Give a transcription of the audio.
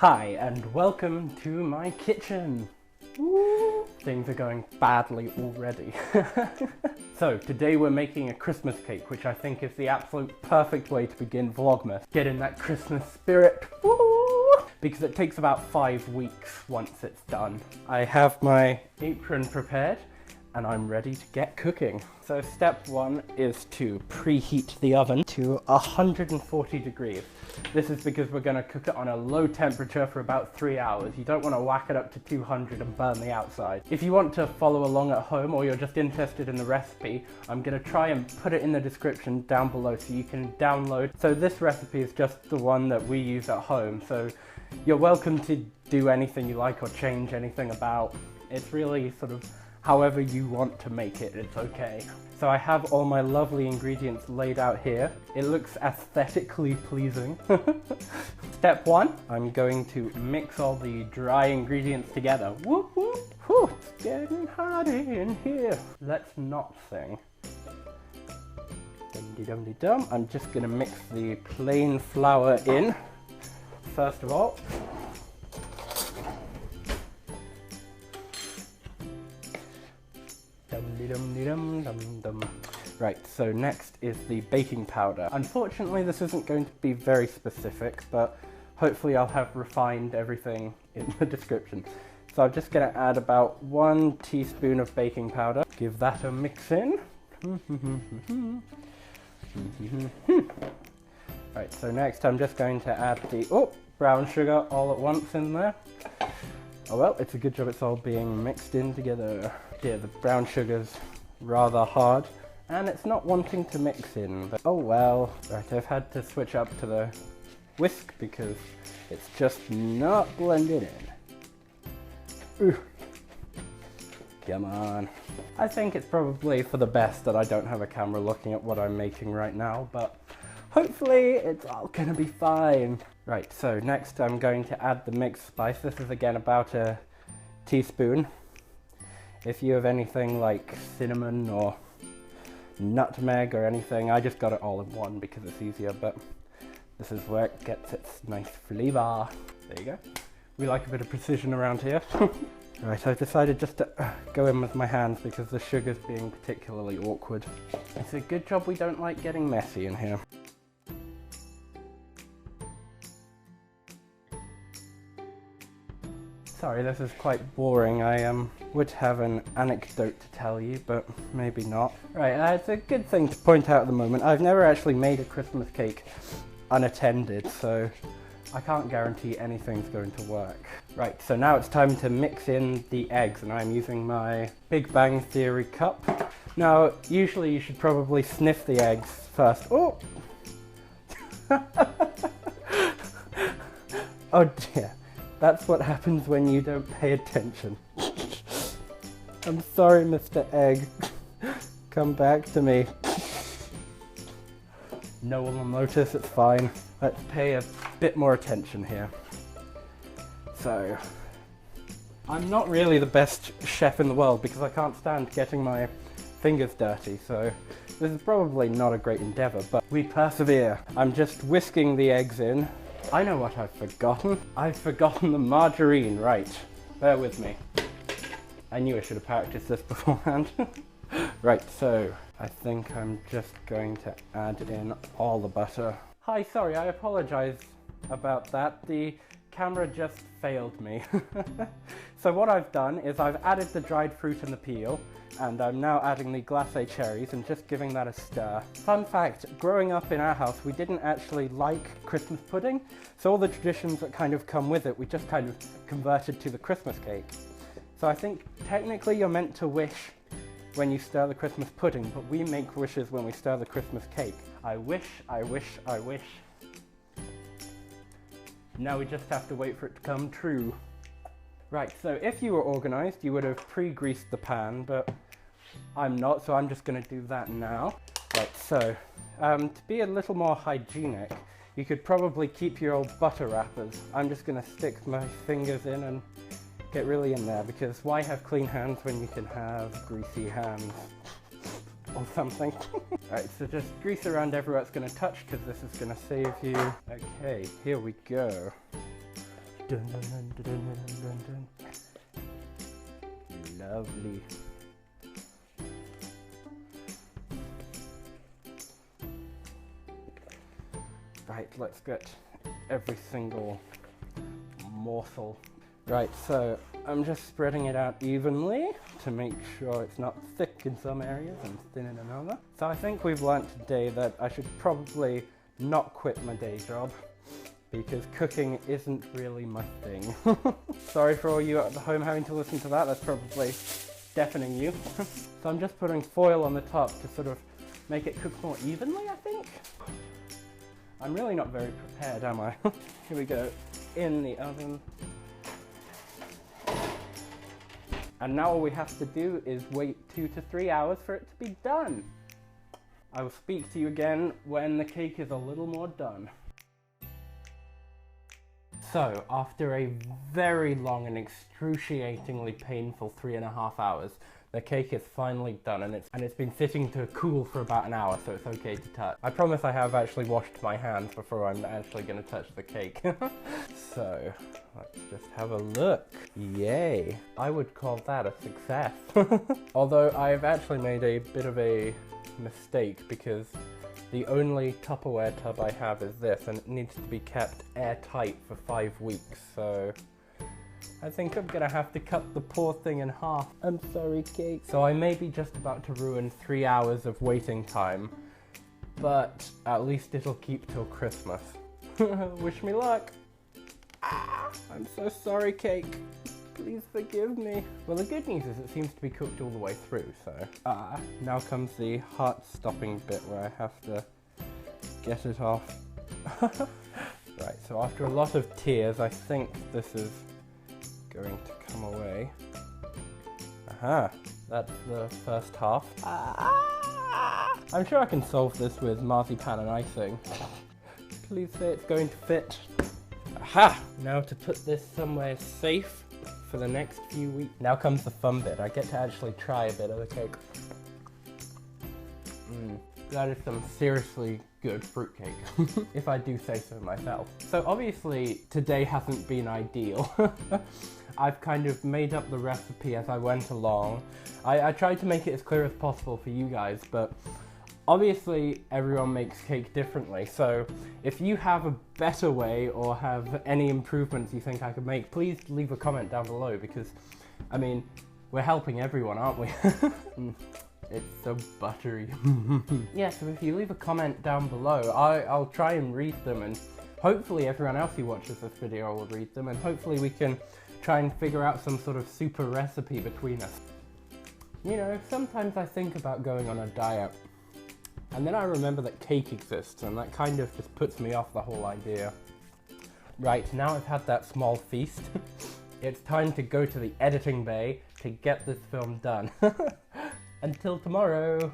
Hi and welcome to my kitchen. Woo. Things are going badly already. So today we're making a Christmas cake, which I think is the absolute perfect way to begin Vlogmas. Get in that Christmas spirit. Woo. Because it takes about 5 weeks once it's done. I have my apron prepared and I'm ready to get cooking. So step 1 is to preheat the oven to 140 degrees. This is because we're going to cook it on a low temperature for about 3 hours. You don't want to whack it up to 200 and burn the outside. If you want to follow along at home or you're just interested in the recipe, I'm going to try and put it in the description down below so you can download. So this recipe is just the one that we use at home. So you're welcome to do anything you like or change anything about. It's really sort of however you want to make it, it's okay. So I have all my lovely ingredients laid out here. It looks aesthetically pleasing. Step 1, I'm going to mix all the dry ingredients together. Whoop whoop, whew, it's getting hot in here. Let's not sing. Dum-de-dum-de-dum. I'm just gonna mix the plain flour in, first of all. Right, so next is the baking powder. Unfortunately, this isn't going to be very specific, but hopefully I'll have refined everything in the description. So I'm just going to add about 1 teaspoon of baking powder. Give that a mix in. Right, so next I'm just going to add the brown sugar all at once in there. Oh well, it's a good job it's all being mixed in together. Yeah, the brown sugar's rather hard and it's not wanting to mix in, but oh well. Right, I've had to switch up to the whisk because it's just not blended in. Ooh. Come on. I think it's probably for the best that I don't have a camera looking at what I'm making right now, but hopefully it's all gonna be fine. Right, so next I'm going to add the mixed spice. This is again about a teaspoon. If you have anything like cinnamon or nutmeg or anything, I just got it all in one because it's easier, but this is where it gets its nice flavor. There you go. We like a bit of precision around here. Right, I've decided just to go in with my hands because the sugar's being particularly awkward. It's a good job we don't like getting messy in here. Sorry, this is quite boring. I would have an anecdote to tell you, but maybe not. Right, it's a good thing to point out at the moment. I've never actually made a Christmas cake unattended, so I can't guarantee anything's going to work. Right, so now it's time to mix in the eggs, and I'm using my Big Bang Theory cup. Now, usually you should probably sniff the eggs first. Oh! Oh dear. That's what happens when you don't pay attention. I'm sorry, Mr. Egg. Come back to me. No one will notice, it's fine. Let's pay a bit more attention here. So, I'm not really the best chef in the world because I can't stand getting my fingers dirty, so this is probably not a great endeavour, but we persevere. I'm just whisking the eggs in. I know what I've forgotten. I've forgotten the margarine, right. Bear with me. I knew I should have practiced this beforehand. Right, so I think I'm just going to add in all the butter. Hi, sorry, I apologize about that. The camera just failed me. So what I've done is I've added the dried fruit and the peel, and I'm now adding the glacé cherries and just giving that a stir. Fun fact, growing up in our house, we didn't actually like Christmas pudding, so all the traditions that kind of come with it, we just kind of converted to the Christmas cake. So I think technically you're meant to wish when you stir the Christmas pudding, but we make wishes when we stir the Christmas cake. I wish, I wish, I wish. Now we just have to wait for it to come true. Right, so if you were organised, you would have pre-greased the pan, but I'm not, so I'm just going to do that now. Right, so to be a little more hygienic, you could probably keep your old butter wrappers. I'm just going to stick my fingers in and get really in there, because why have clean hands when you can have greasy hands? Or something. Alright, so just grease around everywhere it's going to touch because this is going to save you. Okay, here we go. Dun, dun, dun, dun, dun, dun, dun, dun. Lovely. Right, let's get every single morsel. Right, so I'm just spreading it out evenly to make sure it's not thick in some areas and thin in another. So I think we've learnt today that I should probably not quit my day job because cooking isn't really my thing. Sorry for all you at home having to listen to that, that's probably deafening you. So I'm just putting foil on the top to sort of make it cook more evenly, I think. I'm really not very prepared, am I? Here we go, in the oven. And now all we have to do is wait 2 to 3 hours for it to be done. I will speak to you again when the cake is a little more done. So, after a very long and excruciatingly painful 3.5 hours, the cake is finally done and it's been sitting to cool for about an hour, so it's okay to touch. I promise I have actually washed my hands before I'm actually going to touch the cake. So, let's just have a look. Yay! I would call that a success. Although I've actually made a bit of a mistake because the only Tupperware tub I have is this and it needs to be kept airtight for 5 weeks, so I think I'm gonna have to cut the poor thing in half. I'm sorry, cake. So I may be just about to ruin 3 hours of waiting time, but at least it'll keep till Christmas. Wish me luck. Ah, I'm so sorry, cake. Please forgive me. Well, the good news is it seems to be cooked all the way through, so... now comes the heart-stopping bit where I have to get it off. Right, so after a lot of tears, I think this is going to come away. Aha, that's the first half. I'm sure I can solve this with marzipan and icing. Please say it's going to fit. Aha! Now to put this somewhere safe for the next few weeks. Now comes the fun bit. I get to actually try a bit of the cake. That is some seriously good fruitcake, if I do say so myself. So obviously today hasn't been ideal. I've kind of made up the recipe as I went along. I tried to make it as clear as possible for you guys, but obviously everyone makes cake differently, so if you have a better way or have any improvements you think I could make, please leave a comment down below because, I mean, we're helping everyone, aren't we? It's so buttery. Yeah, so if you leave a comment down below, I'll try and read them, and hopefully everyone else who watches this video will read them, and hopefully we can try and figure out some sort of super recipe between us. You know, sometimes I think about going on a diet, and then I remember that cake exists, and that kind of just puts me off the whole idea. Right, now I've had that small feast, it's time to go to the editing bay to get this film done. Until tomorrow!